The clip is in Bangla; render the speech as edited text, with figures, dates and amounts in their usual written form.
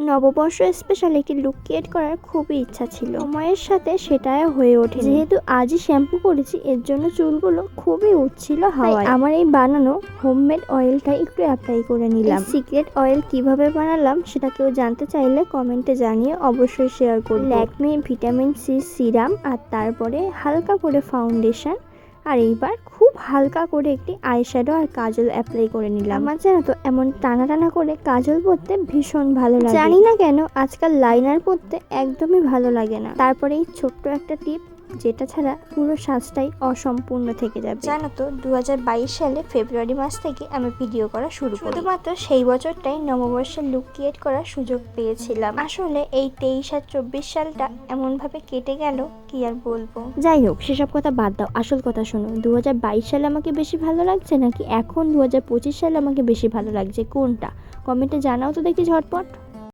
নববর্ষ স্পেশাল একটি লুক ক্রিয়েট করার খুবই ইচ্ছা ছিল, সময়ের সাথে সেটাও হয়ে ওঠে। যেহেতু আজই শ্যাম্পু করেছি এর জন্য চুলগুলো খুবই উঠছিল হাওয়ায়। আমার এই বানানো হোমমেড অয়েলটা একটু অ্যাপ্লাই করে নিলাম। সিক্রেট অয়েল কিভাবে বানালাম সেটা কেউ জানতে চাইলে কমেন্টে জানিয়ে অবশ্যই শেয়ার করব। ল্যাকমে ভিটামিন সি সিরাম, আর তারপরে হালকা করে ফাউন্ডেশন, আর এইবার খুব হালকা করে একটি আইশ্যাডো আর কাজল অ্যাপ্লাই করে নিলাম। আমার জানো তো এমন টানা টানা করে কাজল পরতে ভীষণ ভালো লাগে, জানি না কেন আজকাল লাইনার পরতে একদমই ভালো লাগে না। তারপরে এই ছোট্ট একটা টিপ যেটা ছাড়া পুরো সাজটাই অসম্পূর্ণ থেকে যাবে। জানো তো 2022 সালে ফেব্রুয়ারি মাস থেকে আমি ভিডিও করা শুরু করি। শুধুমাত্র সেই বছরটাই নববর্ষের লুক ক্রিয়েট করার সুযোগ পেয়েছিলাম। আসলে এই 23 আর 24 সালটা এমনভাবে কেটে গেল কি আর বলবো। যাই হোক সেসব কথা বাদ দাও, আসল কথা শোনো। 2022 সালে আমাকে বেশি ভালো লাগছে নাকি এখন 2025 সালে আমাকে বেশি ভালো লাগছে, কোনটা? কমেন্টে জানাও তো দেখি ঝটপট।